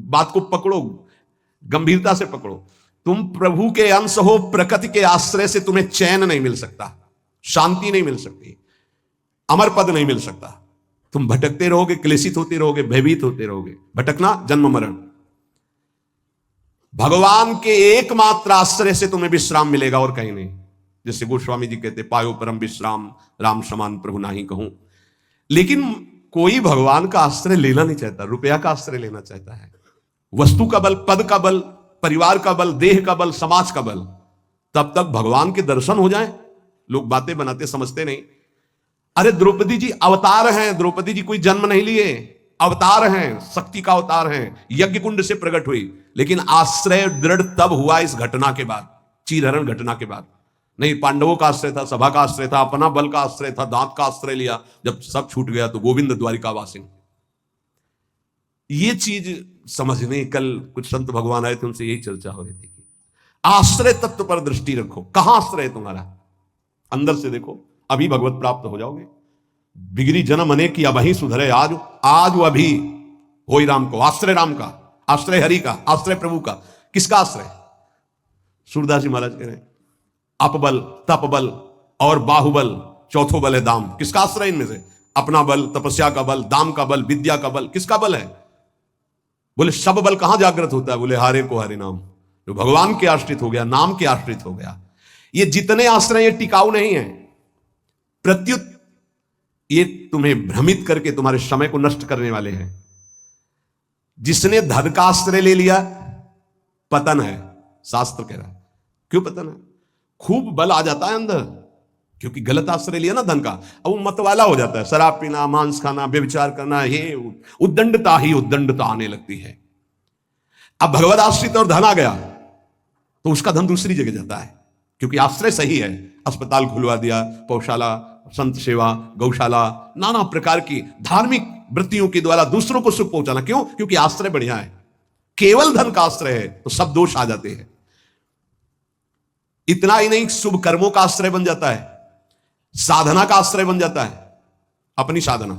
बात को पकड़ो, गंभीरता से पकड़ो। तुम प्रभु के अंश हो, प्रकृति के आश्रय से तुम्हें चैन नहीं मिल सकता, शांति नहीं मिल सकती, अमर पद नहीं मिल सकता। तुम भटकते रहोगे, क्लेशित होते रहोगे, भयभीत होते रहोगे। भटकना जन्म मरण। भगवान के एकमात्र आश्रय से तुम्हें विश्राम मिलेगा और कहीं नहीं। जैसे गोस्वामी जी कहते, पायो परम विश्राम, राम समान प्रभु नाही कहूं। लेकिन कोई भगवान का आश्रय लेना नहीं चाहता, रुपया का आश्रय लेना चाहता है। वस्तु का बल, पद का बल, परिवार का बल, देह का बल, समाज का बल। तब तक भगवान के दर्शन हो जाए, लोग बातें बनाते समझते नहीं। अरे द्रौपदी जी अवतार हैं, द्रौपदी जी कोई जन्म नहीं लिए, अवतार हैं, शक्ति का अवतार हैं, यज्ञ कुंड से प्रकट हुई। लेकिन आश्रय दृढ़ तब हुआ इस घटना के बाद, चीरहरण घटना के बाद। नहीं, पांडवों का आश्रय था, सभा का आश्रय था, अपना बल का आश्रय था, दांत का आश्रय लिया। जब सब छूट गया तो गोविंद द्वारिकावासिन। ये चीज समझने, कल कुछ संत भगवान आए थे, उनसे यही चर्चा हो रही थी कि आश्रय तत्व पर दृष्टि रखो। कहां आश्रय है तुम्हारा? अंदर से देखो, अभी भगवत प्राप्त हो जाओगे। बिगड़ी जन्म अनेक की अब ही सुधरे आज, आज अभी हो राम को। आश्रय राम का, आश्रय हरि का, आश्रय प्रभु का। किसका आश्रय? सूरदास जी महाराज कह रहे हैं, अपबल, तपबल और बाहुबल, चौथो बल है दाम। किसका आश्रय इनमें से? अपना बल, तपस्या का बल, दाम का बल, विद्या का बल। किसका बल है? बोले सब बल कहां जागृत होता है? बोले हारे को हरे नाम। जो भगवान के आश्रित हो गया, नाम के आश्रित हो गया। ये जितने आश्रय ये टिकाऊ नहीं है, प्रत्युत ये तुम्हें भ्रमित करके तुम्हारे समय को नष्ट करने वाले हैं। जिसने धन का आश्रय ले लिया, पतन है, शास्त्र कह रहा है। क्यों पतन है? खूब बल आ जाता है अंदर, क्योंकि गलत आश्रय लिया ना धन का। अब वो मतवाला हो जाता है, शराब पीना, मांस खाना, व्यभिचार करना, ये उद्दंडता ही उद्दंडता आने लगती है। अब भगवत आश्रित और धन आ गया तो उसका धन दूसरी जगह जाता है, क्योंकि आश्रय सही है। अस्पताल खुलवा दिया, पौशाला, संत सेवा, गौशाला, नाना प्रकार की धार्मिक वृत्तियों के द्वारा दूसरों को सुख पहुंचाना। क्यों? क्योंकि आश्रय बढ़िया है। केवल धन का आश्रय है तो सब दोष आ जाते हैं। इतना ही नहीं, शुभ कर्मों का आश्रय बन जाता है, साधना का आश्रय बन जाता है। अपनी साधना,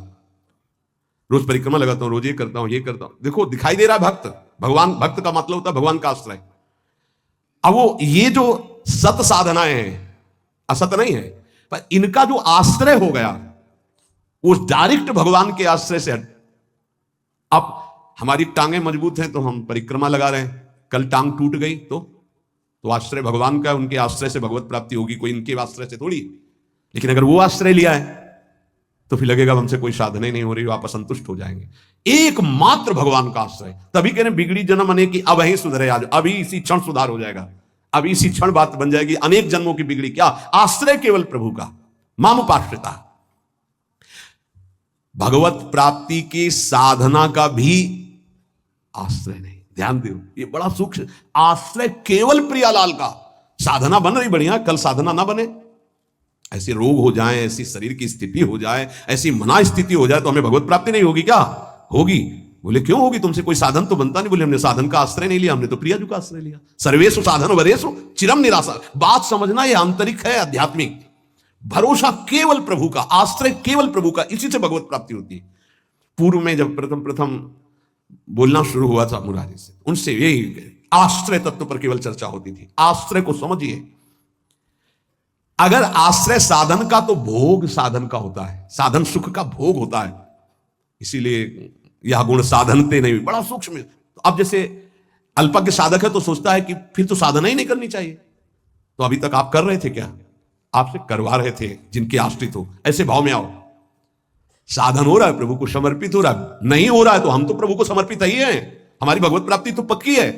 रोज परिक्रमा लगाता हूं, रोज ये करता हूं, ये करता हूं। देखो दिखाई दे रहा है भक्त, भगवान। भक्त का मतलब होता है भगवान का आश्रय। अब वो ये जो सत साधनाएं हैं, असत नहीं है, पर इनका जो आश्रय हो गया वो डायरेक्ट भगवान के आश्रय से हट। अब हमारी टांगें मजबूत हैं तो हम परिक्रमा लगा रहे हैं, कल टांग टूट गई तो आश्रय भगवान का, उनके आश्रय से भगवत प्राप्ति होगी, कोई इनके आश्रय से थोड़ी। लेकिन अगर वो आश्रय लिया है तो फिर लगेगा हमसे कोई साधना ही नहीं हो रही, आप असंतुष्ट हो जाएंगे। एकमात्र भगवान का आश्रय। तभी कह रहे बिगड़ी जन्म अनेक की अब ही सुधरे आज, अभी इसी क्षण सुधार हो जाएगा, अभी इसी क्षण बात बन जाएगी। अनेक जन्मों की बिगड़ी क्या? आश्रय केवल प्रभु का, मामुपाश्रिता। भगवत प्राप्ति की साधना का भी आश्रय नहीं। ध्यान दो, ये बड़ा सूक्ष्म। आश्रय केवल प्रियालाल का। साधना बन रही बढ़िया, कल साधना ना बने, ऐसे रोग हो जाए, ऐसी शरीर की स्थिति हो जाए, ऐसी मना स्थिति हो जाए तो हमें भगवत प्राप्ति नहीं होगी क्या? होगी। बोले क्यों होगी? तुमसे कोई साधन तो बनता नहीं। बोले हमने साधन का आश्रय नहीं लिया, हमने तो प्रिया जी का आश्रय लिया। सर्वेषु साधन वरेषु चिरम निराशा। बात समझना, ये आंतरिक है, आध्यात्मिक। भरोसा केवल प्रभु का, आश्रय केवल प्रभु का, इसी से भगवत प्राप्ति होती है। पूर्व में जब प्रथम बोलना शुरू हुआ था मुरारी से, उनसे यही आश्रय तत्व पर केवल चर्चा होती थी। आश्रय को समझिए। अगर आश्रय साधन का, तो भोग साधन का होता है, साधन सुख का भोग होता है। इसीलिए यह गुण साधनते नहीं, बड़ा सूक्ष्म है। तो अब जैसे अल्पज्ञ साधक है तो सोचता है कि फिर तो साधना ही नहीं करनी चाहिए। तो अभी तक आप कर रहे थे क्या? आपसे करवा रहे थे जिनके आश्रित हो। ऐसे भाव में आओ। साधन हो रहा है, प्रभु को समर्पित हो रहा है। नहीं हो रहा है तो हम तो प्रभु को समर्पित ही हैं, हमारी भगवत प्राप्ति तो पक्की है।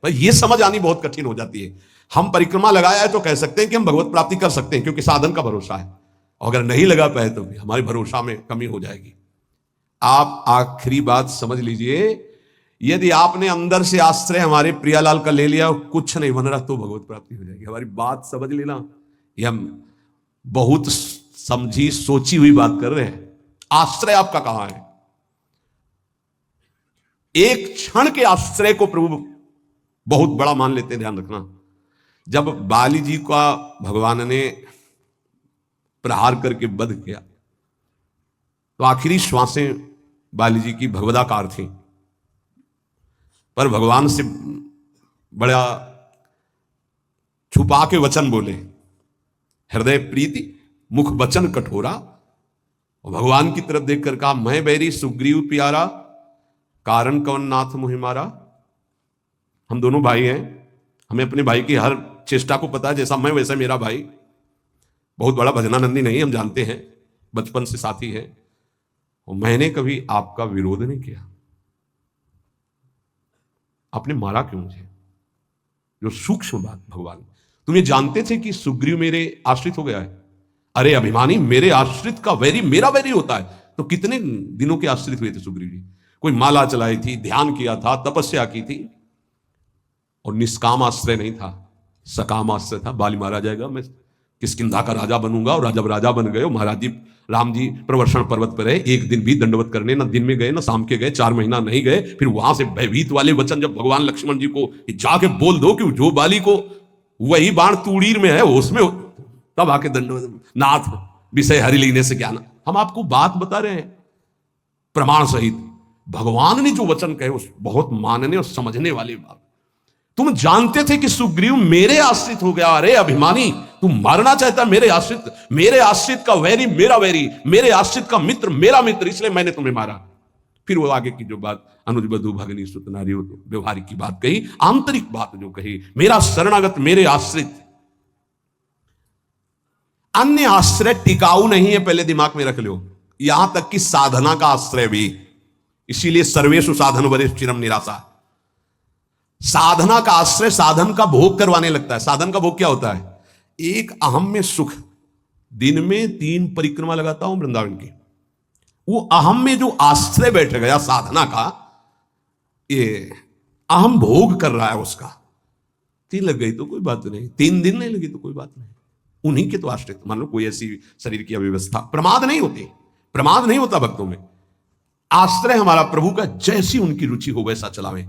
पर यह समझ आनी बहुत कठिन हो जाती है। हम परिक्रमा लगाया है तो कह सकते हैं कि हम भगवत प्राप्ति कर सकते हैं, क्योंकि साधन का भरोसा है। अगर नहीं लगा पाए तो भी हमारे भरोसा में कमी हो जाएगी। आप आखिरी बात समझ लीजिए, यदि आपने अंदर से आश्रय हमारे प्रियालाल का ले लिया, कुछ नहीं बन रहा, तो भगवत प्राप्ति हो जाएगी। हमारी बात समझ लेना। ये हम बहुत समझी सोची हुई बात कर रहे हैं। आश्रय आपका कहां है? एक क्षण के आश्रय को प्रभु बहुत बड़ा मान लेते हैं। ध्यान रखना, जब बाली जी का भगवान ने प्रहार करके वध किया तो आखिरी श्वासें बाली जी की भगवदाकार थी। पर भगवान से बड़ा छुपा के वचन बोले, हृदय प्रीति मुख वचन कठोरा, और भगवान की तरफ देखकर कहा, मैं बैरी सुग्रीव प्यारा, कारण कवन नाथ मुहि मारा। हम दोनों भाई हैं, हमें अपने भाई की हर चेष्टा को पता है, जैसा मैं वैसा मेरा भाई। बहुत बड़ा भजनानंदी नहीं, हम जानते हैं, बचपन से साथी है, और मैंने कभी आपका विरोध नहीं किया। आपने मारा क्यों मुझे? जो सूक्ष्म बात भगवान, तुम ये जानते थे कि सुग्रीव मेरे आश्रित हो गया है? अरे अभिमानी, मेरे आश्रित का वैरी मेरा वैरी होता है। तो कितने दिनों के आश्रित हुए थे सुग्रीव जी? कोई माला चलाई थी, ध्यान किया था, तपस्या की थी, और निष्काम आश्रय नहीं था, सकाम आश्रय था। बाली मारा जाएगा, मैं किष्किंधा का राजा बनूंगा। और जब राजा बन गए, महाराज जी राम जी प्रवर्षण पर्वत पर रहे, एक दिन भी दंडवत करने ना दिन में गए ना शाम के गए, 4 महीना नहीं गए। फिर वहां से भयभीत वाले वचन जब भगवान लक्ष्मण जी को जाके बोल दो कि जो बाली को वही बाण तूड़ीर में है उसमें, तब आके दंडवत, नाथ विषय हरि लीने से ज्ञान। हम आपको बात बता रहे हैं प्रमाण सहित। भगवान ने जो वचन कहे उस बहुत मानने और समझने वाली बात। तुम जानते थे कि सुग्रीव मेरे आश्रित हो गया। अरे अभिमानी, तुम मारना चाहता मेरे आश्रित का वैरी मेरा वैरी, मेरे आश्रित का मित्र मेरा मित्र, इसलिए मैंने तुम्हें मारा। फिर वो आगे की जो बात अनुज बधु भगनी सुत नारी व्यवहारिक की बात कही, आंतरिक बात जो कही, मेरा शरणागत मेरे आश्रित। अन्य आश्रय टिकाऊ नहीं है, पहले दिमाग में रख लो। यहां तक कि साधना का आश्रय भी। इसीलिए सर्वेषु साधन वरिष्ठ चिरम निराशा। साधना का आश्रय साधन का भोग करवाने लगता है। साधन का भोग क्या होता है? एक अहम में सुख। दिन में 3 परिक्रमा लगाता हूं वृंदावन की, वो अहम में जो आश्रय बैठ गया साधना का, ये अहम भोग कर रहा है उसका। 3 लग गई तो कोई बात नहीं, 3 दिन नहीं लगी तो कोई बात नहीं, उन्हीं के तो आश्रित। मान लो कोई ऐसी शरीर की अव्यवस्था, प्रमाद नहीं होती, प्रमाद नहीं होता भक्तों में। आश्रय हमारा प्रभु का, जैसी उनकी रुचि हो वैसा चलावे।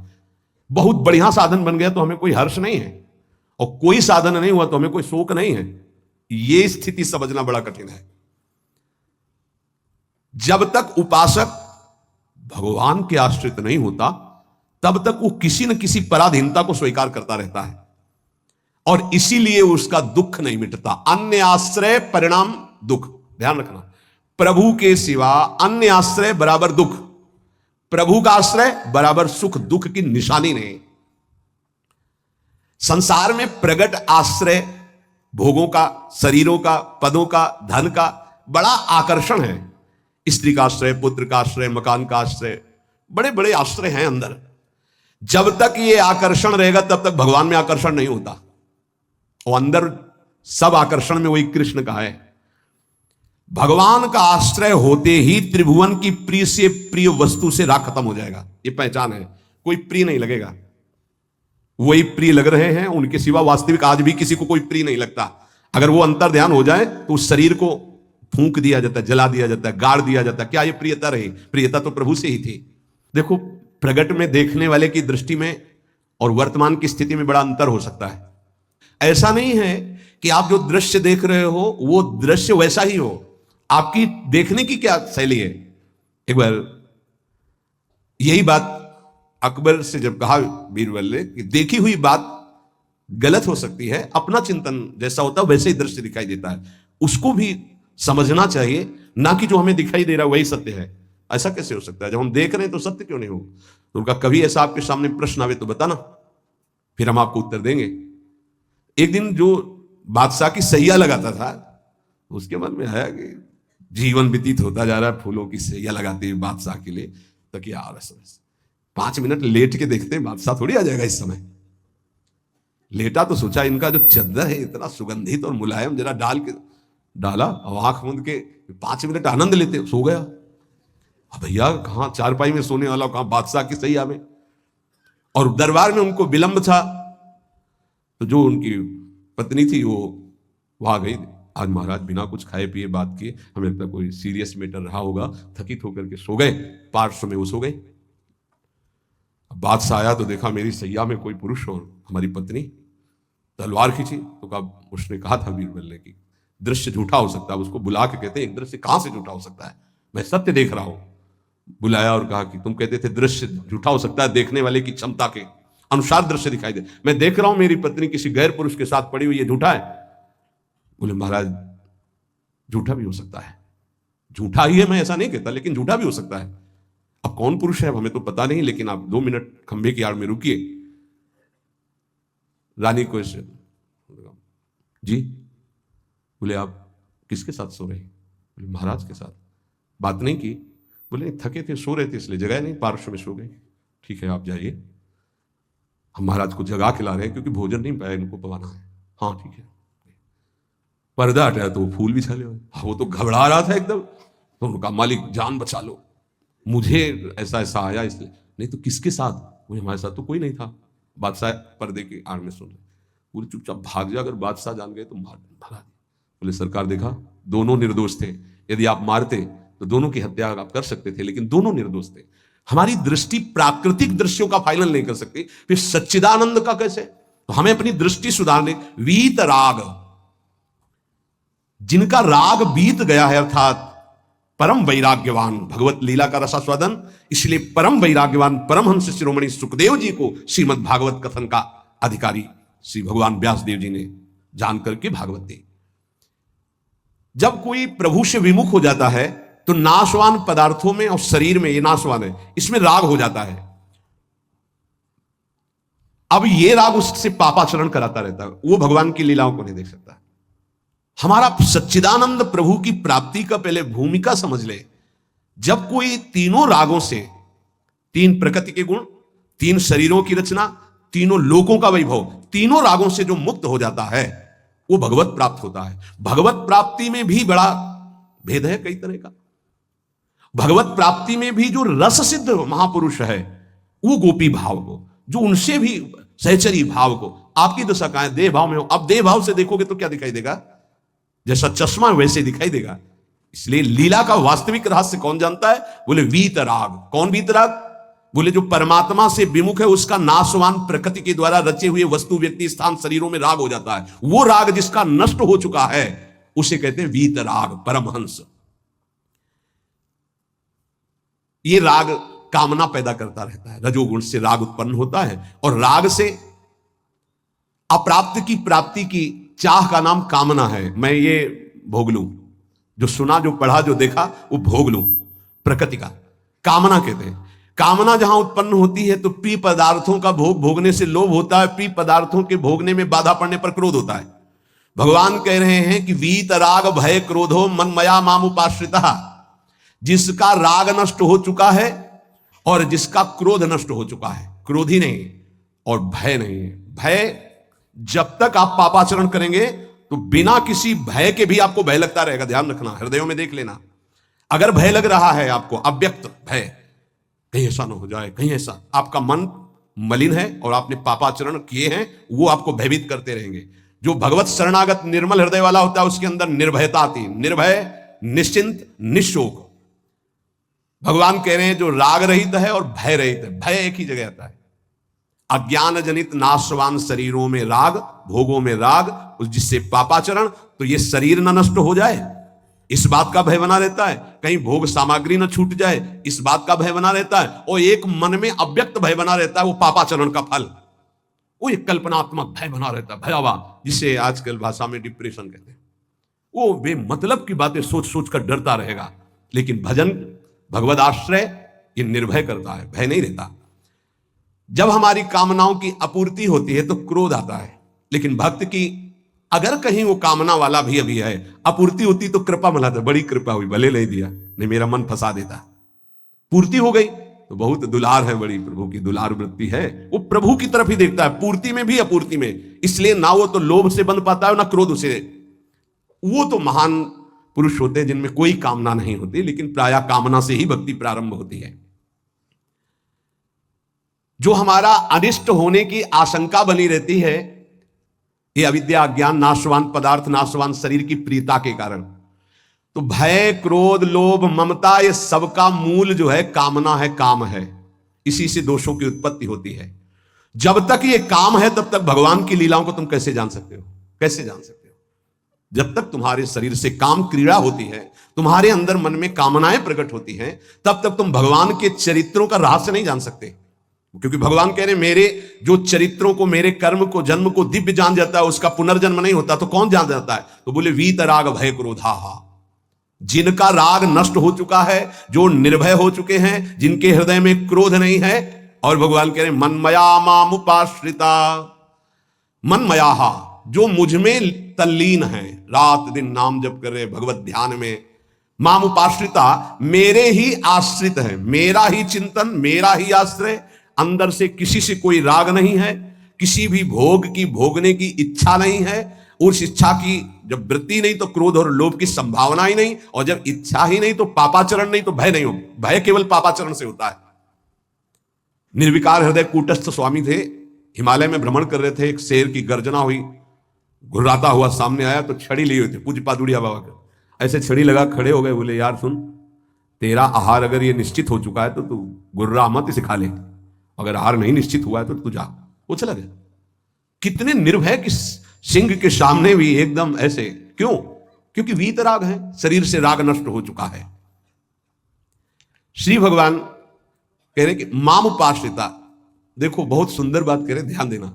बहुत बढ़िया साधन बन गया तो हमें कोई हर्ष नहीं है, और कोई साधन नहीं हुआ तो हमें कोई शोक नहीं है। यह स्थिति समझना बड़ा कठिन है। जब तक उपासक भगवान के आश्रित नहीं होता, तब तक वो किसी न किसी पराधीनता को स्वीकार करता रहता है, और इसीलिए उसका दुख नहीं मिटता। अन्य आश्रय परिणाम दुख। ध्यान रखना, प्रभु के सिवा अन्य आश्रय बराबर दुख, प्रभु का आश्रय बराबर सुख। दुख की निशानी नहीं। संसार में प्रगट आश्रय भोगों का, शरीरों का, पदों का, धन का बड़ा आकर्षण है। स्त्री का आश्रय, पुत्र का आश्रय, मकान का आश्रय, बड़े बड़े आश्रय हैं अंदर। जब तक ये आकर्षण रहेगा तब तक भगवान में आकर्षण नहीं होता, और अंदर सब आकर्षण में वही कृष्ण का है। भगवान का आश्रय होते ही त्रिभुवन की प्रिय से प्रिय वस्तु से राग खत्म हो जाएगा। ये पहचान है। कोई प्रिय नहीं लगेगा, वही प्रिय लग रहे हैं, उनके सिवा वास्तविक आज भी किसी को कोई प्रिय नहीं लगता। अगर वो अंतर ध्यान हो जाए तो उस शरीर को फूंक दिया जाता है, जला दिया जाता है, गाड़ दिया जाता है। क्या ये प्रियता रही? प्रियता तो प्रभु से ही थी। देखो, प्रगट में देखने वाले की दृष्टि में और वर्तमान की स्थिति में बड़ा अंतर हो सकता है। ऐसा नहीं है कि आप जो दृश्य देख रहे हो वो दृश्य वैसा ही हो। आपकी देखने की क्या शैली है? एक बार यही बात अकबर से जब कहा बीरबल ने कि देखी हुई बात गलत हो सकती है, अपना चिंतन जैसा होता है वैसे ही दृश्य दिखाई देता है, उसको भी समझना चाहिए, ना कि जो हमें दिखाई दे रहा है वही सत्य है। ऐसा कैसे हो सकता है? जब हम देख रहे हैं तो सत्य क्यों नहीं हो? तो उनका कभी ऐसा आपके सामने प्रश्न आवे तो बताना, फिर हम आपको उत्तर देंगे। एक दिन जो बादशाह की सैया लगाता था, उसके मन में आया कि जीवन व्यतीत होता जा रहा है फूलों की सैया लगाते हुए बादशाह के लिए, तो क्या 5 मिनट लेट के देखते हैं, बादशाह थोड़ी आ जाएगा इस समय। लेटा तो सोचा इनका जो चद्दर है इतना सुगंधित और मुलायम, जरा डाल के डाला और आंख मूंद के 5 मिनट आनंद लेते, सो गया। अब भैया कहाँ चारपाई में सोने वाला, कहाँ बादशाह की सैया में। और दरबार में उनको विलंब था, तो जो उनकी पत्नी थी वो वहां गई। आज महाराज बिना कुछ खाए पिए बात किए, हमें लगता कोई सीरियस मैटर रहा होगा, थकित होकर के सो गए। पार्श्व में वो सो गए। बादशाह आया तो देखा मेरी सैया में कोई पुरुष और हमारी पत्नी। तलवार खींची तो कहा, उसने कहा था बीरबल ने कि दृश्य झूठा हो सकता है। उसको बुला के कहते हैं एक दृश्य कहां से झूठा हो सकता है, मैं सत्य देख रहा हूं। बुलाया और कहा कि तुम कहते थे दृश्य झूठा हो सकता है, देखने वाले की क्षमता के अनुसार दृश्य दिखाई दे, मैं देख रहा हूं मेरी पत्नी किसी गैर पुरुष के साथ पड़ी हुई, ये झूठा है? बोले महाराज झूठा भी हो सकता है, झूठा ही है मैं ऐसा नहीं कहता, लेकिन झूठा भी हो सकता है। अब कौन पुरुष है हमें तो पता नहीं, लेकिन आप 2 मिनट खंभे की आड़ में रुकिए। रानी को जी, बोले आप किसके साथ सो रहे? बोले महाराज के साथ। बात नहीं की? बोले थके थे, सो रहे थे, इसलिए जगह नहीं, पार्श्व में सो गए। ठीक है आप जाइए, हम महाराज को जगा खिला रहे हैं क्योंकि भोजन नहीं पाया, इनको पवाना है। हाँ ठीक है। पर्दा हटाया तो वो फूल बिछा ले। वो तो घबरा रहा था एकदम, तो उन्होंने कहा मालिक जान बचा लो, मुझे ऐसा ऐसा आया इसलिए। नहीं तो किसके साथ? बोले हमारे साथ तो कोई नहीं था। बादशाह पर्दे की आड़ में सुन रहे। बोले चुपचाप भाग जा, अगर बादशाह जान गए तो मार भगा। बोले सरकार देखा दोनों निर्दोष थे, यदि आप मारते तो दोनों की हत्या आप कर सकते थे, लेकिन दोनों निर्दोष थे। हमारी दृष्टि प्राकृतिक दृश्यों का फाइनल नहीं कर सकती, फिर सच्चिदानंद का कैसे? तो हमें अपनी दृष्टि सुधारने, वीत राग, जिनका राग बीत गया है, अर्थात परम वैराग्यवान, भगवत लीला का रसास्वादन, इसलिए परम वैराग्यवान परमहंस शिरोमणि सुखदेव जी को श्रीमद् भागवत कथन का अधिकारी श्री भगवान व्यासदेव जी ने जान करके भागवत दी। जब कोई प्रभु से विमुख हो जाता है तो नाशवान पदार्थों में और शरीर में, ये नाशवान है, इसमें राग हो जाता है। अब ये राग उससे पापाचरण कराता रहता है, वो भगवान की लीलाओं को नहीं देख सकता। हमारा सच्चिदानंद प्रभु की प्राप्ति का पहले भूमिका समझ ले। जब कोई तीनों रागों से, 3 प्रकृति के गुण, 3 शरीरों की रचना, तीनों लोकों का वैभव, तीनों रागों से जो मुक्त हो जाता है वो भगवत प्राप्त होता है। भगवत प्राप्ति में भी बड़ा भेद है कई तरह का। भगवत प्राप्ति में भी जो रस सिद्ध महापुरुष है वो गोपी भाव को, जो उनसे भी सहचरी भाव को, आपकी दशा कहां है? देह भाव में हो। अब देह भाव से देखोगे तो क्या दिखाई देगा? जैसा चश्मा वैसे दिखाई देगा। इसलिए लीला का वास्तविक रहस्य कौन जानता है? बोले वीत राग। कौन वीत राग? बोले जो परमात्मा से विमुख है उसका नाशवान प्रकृति के द्वारा रचे हुए वस्तु, व्यक्ति, स्थान, शरीरों में राग हो जाता है। वो राग जिसका नष्ट हो चुका है उसे कहते हैं वीत राग, परमहंस। ये राग कामना पैदा करता रहता है, रजोगुण से राग उत्पन्न होता है, और राग से अप्राप्त की प्राप्ति की चाह का नाम कामना है। मैं ये भोग लूं, जो सुना, जो पढ़ा, जो देखा वो भोग लूं, प्रकृति का कामना कहते हैं। कामना जहां उत्पन्न होती है तो प्रिय पदार्थों का भोग भोगने से लोभ होता है, प्रिय पदार्थों के भोगने में बाधा पड़ने पर क्रोध होता है। भगवान कह रहे हैं कि वीत राग भय क्रोधो मन मया मामुपाश्रिता। जिसका राग नष्ट हो चुका है और जिसका क्रोध नष्ट हो चुका है, क्रोध ही नहीं और भय नहीं है। भय, जब तक आप पापाचरण करेंगे तो बिना किसी भय के भी आपको भय लगता रहेगा। ध्यान रखना, हृदयों में देख लेना। अगर भय लग रहा है आपको, अव्यक्त भय, कहीं ऐसा ना हो जाए, कहीं ऐसा, आपका मन मलिन है और आपने पापाचरण किए हैं, वो आपको भयभीत करते रहेंगे। जो भगवत शरणागत निर्मल हृदय वाला होता है उसके अंदर निर्भयता आती है, निर्भय, निश्चिंत, निशोक। भगवान कह रहे हैं जो राग रहित है और भय रहित है। भय एक ही जगह आता है। अज्ञान जनित नाशवान शरीरों में राग, भोगों में राग, जिससे पापाचरण, तो ये शरीर न नष्ट हो जाए इस बात का भय बना रहता है, कहीं भोग सामग्री न छूट जाए इस बात का भय बना रहता है, और एक मन में अव्यक्त भय बना रहता है, वो पापाचरण का फल, वो एक कल्पनात्मक भय बना रहता है, भयावह, जिसे आजकल भाषा में डिप्रेशन कहते हैं। वो बेमतलब की बातें सोच सोच कर डरता रहेगा। लेकिन भजन, भगवद आश्रय, ये निर्भय करता है, भय नहीं रहता। जब हमारी कामनाओं की आपूर्ति होती है तो क्रोध आता है, लेकिन भक्त की अगर कहीं वो कामना वाला भी अभी है, आपूर्ति होती तो कृपा मनाता, बड़ी कृपा हुई, भले नहीं दिया, नहीं मेरा मन फंसा देता। पूर्ति हो गई तो बहुत दुलार है, बड़ी प्रभु की दुलार वृत्ति है, वो प्रभु की तरफ ही देखता है, पूर्ति में भी अपूर्ति में। इसलिए ना वो तो लोभ से बंध पाता है ना क्रोध से। वो तो महान पुरुष होते हैं जिनमें कोई कामना नहीं होती, लेकिन प्रायः कामना से ही भक्ति प्रारंभ होती है। जो हमारा अनिष्ट होने की आशंका बनी रहती है, ये अविद्या, अज्ञान, नाशवान पदार्थ, नाशवान शरीर की प्रियता के कारण, तो भय, क्रोध, लोभ, ममता, ये सबका मूल जो है कामना है, काम है। इसी से दोषों की उत्पत्ति होती है। जब तक ये काम है तब तक भगवान की लीलाओं को तुम कैसे जान सकते हो? कैसे जान सकते हो? जब तक तुम्हारे शरीर से काम क्रीड़ा होती है, तुम्हारे अंदर मन में कामनाएं प्रकट होती हैं, तब तक तुम भगवान के चरित्रों का रहस्य नहीं जान सकते। क्योंकि भगवान कह रहे मेरे जो चरित्रों को, मेरे कर्म को, जन्म को दिव्य जान जाता है, उसका पुनर्जन्म नहीं होता, तो कौन जान जाता है? तो बोले वीत राग भय क्रोधाहा, जिनका राग नष्ट हो चुका है, जो निर्भय हो चुके हैं, जिनके हृदय में क्रोध नहीं है। और भगवान कह रहे मनमया मामुपाश्रिता, मनमयाहा, जो मुझ में तल्लीन है, रात दिन नाम जप कर रहे भगवत ध्यान में, मामुपाश्रिता, मेरे ही आश्रित है, मेरा ही चिंतन, मेरा ही आश्रय, अंदर से किसी से कोई राग नहीं है, किसी भी भोग की भोगने की इच्छा नहीं है, उस इच्छा की जब वृत्ति नहीं तो क्रोध और लोभ की संभावना ही नहीं, और जब इच्छा ही नहीं तो पापाचरण नहीं तो भय नहीं हो, भय केवल पापाचरण से होता है। निर्विकार हृदय कूटस्थ स्वामी थे, हिमालय में भ्रमण कर रहे थे, एक शेर की गर्जना हुई, घुर्राता हुआ सामने आया तो छड़ी लिए हुए थे पूज्य पादुड़िया बाबा का, ऐसे छड़ी लगा खड़े हो गए, बोले यार सुन, तेरा आहार अगर ये निश्चित हो चुका है तो तू गुर्रा मत इसे खा ले, अगर आहार नहीं निश्चित हुआ है तो तू जा। वो चला गया। कितने निर्भय कि सिंह के सामने भी एकदम ऐसे, क्यों? क्योंकि वीतराग है, शरीर से राग नष्ट हो चुका है। श्री भगवान कह रहे कि मामुपाश्रिता, देखो बहुत सुंदर बात कह रहे, ध्यान देना।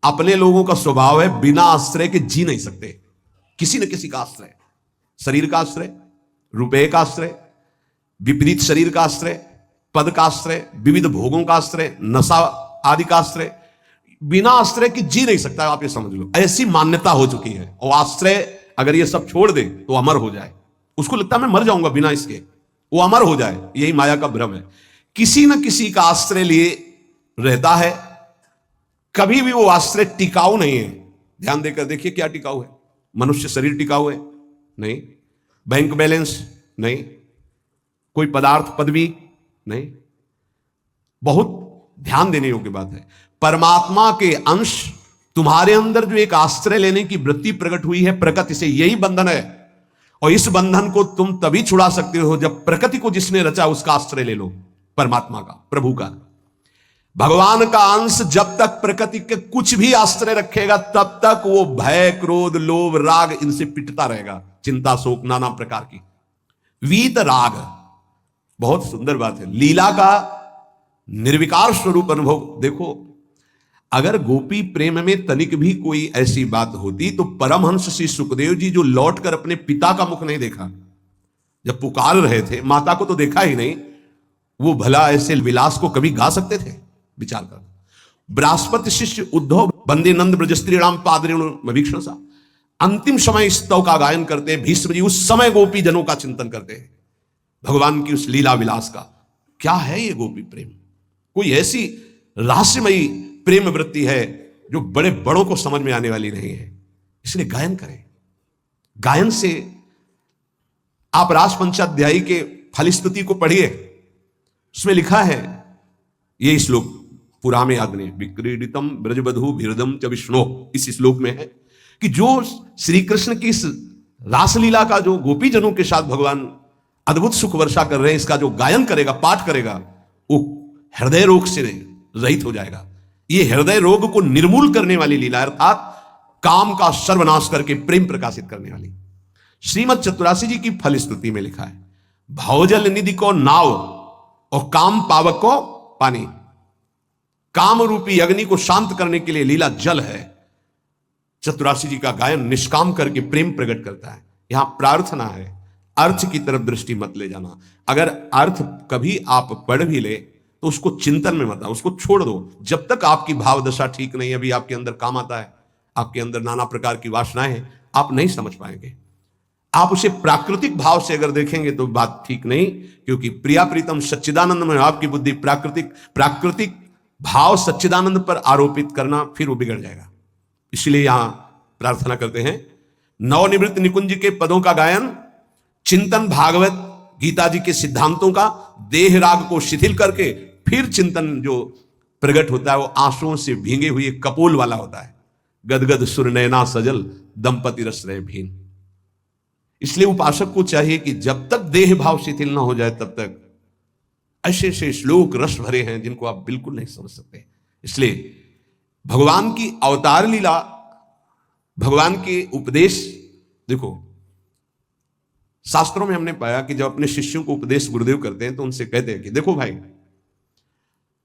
अपने लोगों का स्वभाव है बिना आश्रय के जी नहीं सकते, किसी न किसी का आश्रय, शरीर का आश्रय, रुपए का आश्रय, विपरीत शरीर का आश्रय, पद का आश्रय, विविध भोगों का आश्रय, नशा आदि का आश्रय, बिना आश्रय की जी नहीं सकता। आप ये समझ लो, ऐसी मान्यता हो चुकी है। और आश्रय अगर ये सब छोड़ दे तो अमर हो जाए, उसको लगता है मैं मर जाऊंगा बिना इसके, वो अमर हो जाए, यही माया का भ्रम है। किसी न किसी का आश्रय लिए रहता है, कभी भी वो आश्रय टिकाऊ नहीं है। ध्यान देकर देखिए क्या टिकाऊ है? मनुष्य शरीर टिकाऊ है? नहीं। Bank balance? नहीं। कोई पदार्थ पदवी? नहीं। बहुत ध्यान देने योग्य बात है, परमात्मा के अंश तुम्हारे अंदर जो एक आश्रय लेने की वृत्ति प्रकट हुई है प्रकृति से, यही बंधन है। और इस बंधन को तुम तभी छुड़ा सकते हो जब प्रकृति को जिसने रचा उसका आश्रय ले लो, परमात्मा का, प्रभु का। भगवान का अंश जब तक प्रकृति के कुछ भी आश्रय रखेगा तब तक वो भय, क्रोध, लोभ, राग इनसे पिटता रहेगा, चिंता, शोक, नाना प्रकार की। वीत राग, बहुत सुंदर बात है, लीला का निर्विकार स्वरूप अनुभव। देखो, अगर गोपी प्रेम में तनिक भी कोई ऐसी बात होती तो परमहंस श्री सुखदेव जी, जो लौटकर अपने पिता का मुख नहीं देखा, जब पुकार रहे थे, माता को तो देखा ही नहीं, वो भला ऐसे विलास को कभी गा सकते थे? विचार कर। बृहस्पति शिष्य उद्धव बंदे नंद ब्रजस्त्रीणाम पादरेणु सा, अंतिम समय स्तव का गायन करते हैं। भीष्म जी उस समय गोपी जनों का चिंतन करते हैं, भगवान की उस लीला विलास का। क्या है ये गोपी प्रेम? कोई ऐसी रहस्यमयी प्रेम वृत्ति है जो बड़े बड़ों को समझ में आने वाली नहीं है। इसलिए गायन करें। गायन से आप रास पंचाध्यायी के फलस्तुति को पढ़िए, उसमें लिखा है ये श्लोक, पुरा में याद नहीं, विक्रीडितम ब्रजबधु भिरदम च विष्णु, इस श्लोक में है कि जो श्री कृष्ण की इस रासलीला का जो गोपी जनों के साथ भगवान अद्भुत सुख वर्षा कर रहे हैं, इसका जो गायन करेगा, पाठ करेगा, वो हृदय रोग से रहित हो जाएगा। ये हृदय रोग को निर्मूल करने वाली लीला, अर्थात काम का सर्वनाश करके प्रेम प्रकाशित करने वाली। श्रीमद चतुरासी जी की फलस्तुति में लिखा है, भवजल निधि को नाव और काम पावक को पानी। काम रूपी अग्नि को शांत करने के लिए लीला जल है। चतुरासी जी का गायन निष्काम करके प्रेम प्रकट करता है। यहां प्रार्थना है, अर्थ की तरफ दृष्टि मत ले जाना। अगर अर्थ कभी आप पढ़ भी ले तो उसको चिंतन में मत आओ, उसको छोड़ दो। जब तक आपकी भाव दशा ठीक नहीं, अभी आपके अंदर काम आता है, आपके अंदर नाना प्रकार की वासनाएं हैं, आप नहीं समझ पाएंगे। आप उसे प्राकृतिक भाव से अगर देखेंगे तो बात ठीक नहीं, क्योंकि प्रिया प्रीतम सच्चिदानंद में आपकी बुद्धि प्राकृतिक भाव सच्चिदानंद पर आरोपित करना, फिर वो बिगड़ जाएगा। इसलिए यहां प्रार्थना करते हैं, नवनिवृत्त निकुंज के पदों का गायन, चिंतन भागवत गीता जी के सिद्धांतों का, देह राग को शिथिल करके फिर चिंतन जो प्रकट होता है वो आंसुओं से भींगे हुए कपोल वाला होता है। गदगद सुर नयना सजल दंपति रस रहे भीन। इसलिए उपासक को चाहिए कि जब तक देह भाव शिथिल ना हो जाए तब तक ऐसे ऐसे श्लोक रस भरे हैं जिनको आप बिल्कुल नहीं समझ सकते। इसलिए भगवान की अवतार लीला, भगवान के उपदेश देखो, शास्त्रों में हमने पाया कि जब अपने शिष्यों को उपदेश गुरुदेव करते हैं तो उनसे कहते हैं कि देखो भाई,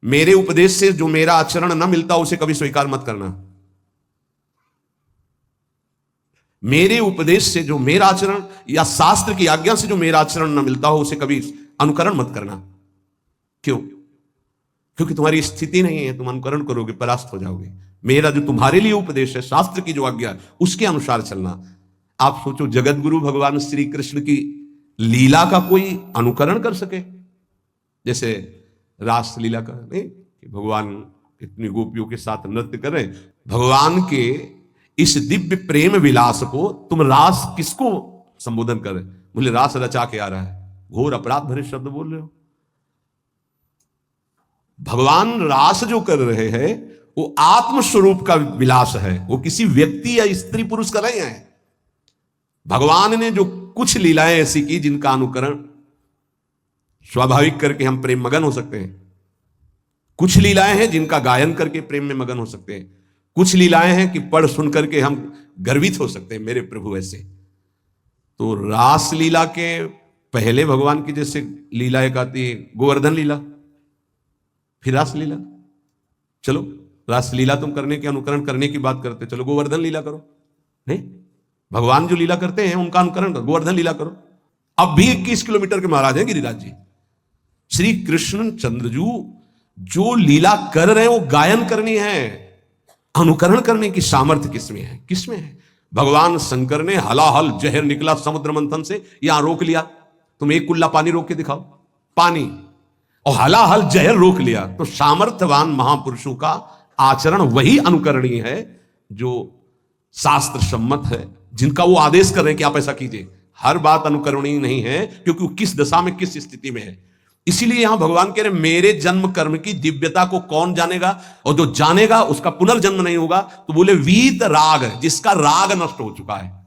मेरे उपदेश से जो मेरा आचरण न मिलता उसे कभी स्वीकार मत करना। मेरे उपदेश से जो मेरा आचरण या शास्त्र की आज्ञा से जो मेरा आचरण न मिलता हो उसे कभी अनुकरण मत करना। क्यों? क्योंकि तुम्हारी स्थिति नहीं है, तुम अनुकरण करोगे परास्त हो जाओगे। मेरा जो तुम्हारे लिए उपदेश है, शास्त्र की जो आज्ञा है, उसके अनुसार चलना। आप सोचो, जगत गुरु भगवान श्री कृष्ण की लीला का कोई अनुकरण कर सके? जैसे रास लीला का नहीं कि भगवान इतनी गोपियों के साथ नृत्य कर रहे, भगवान के इस दिव्य प्रेम विलास को तुम रास किसको संबोधन कर रहे? बोले रास रचा के आ रहा है। घोर अपराध भरे शब्द बोल रहे हो। भगवान रास जो कर रहे हैं वो आत्म स्वरूप का विलास है, वो किसी व्यक्ति या स्त्री पुरुष का नहीं है। भगवान ने जो कुछ लीलाएं ऐसी की जिनका अनुकरण स्वाभाविक करके हम प्रेम मगन हो सकते हैं। कुछ लीलाएं हैं जिनका गायन करके प्रेम में मगन हो सकते हैं। कुछ लीलाएं हैं कि पढ़ सुन करके हम गर्वित हो सकते हैं, मेरे प्रभु ऐसे। तो रास लीला के पहले भगवान की जैसे लीला एक आती है गोवर्धन लीला, फिर रास लीला। चलो रास लीला तुम करने के अनुकरण करने की बात करते, चलो गोवर्धन लीला करो। नहीं, भगवान जो लीला करते हैं उनका अनुकरण करो, गोवर्धन लीला करो। अब भी 21 किलोमीटर के महाराज हैं गिरिराज जी। श्री कृष्ण चंद्रजू जो लीला कर रहे हैं वो गायन करनी है, अनुकरण करने की सामर्थ्य किसमें है? किसमें है? भगवान शंकर ने हलाहल जहर निकला समुद्र मंथन से, यहां रोक लिया, तुम एक कुल्ला पानी रोक के दिखाओ, पानी, और हलाहल जहर रोक लिया। तो सामर्थ्यवान महापुरुषों का आचरण वही अनुकरणीय है जो शास्त्र सम्मत है, जिनका वो आदेश कर रहे हैं कि आप ऐसा कीजिए। हर बात अनुकरणीय नहीं है, क्योंकि वो किस दशा में किस स्थिति में है। इसीलिए यहां भगवान कह रहे मेरे जन्म कर्म की दिव्यता को कौन जानेगा, और जो जानेगा उसका पुनर्जन्म नहीं होगा। तो बोले वीत राग, जिसका राग नष्ट हो चुका है,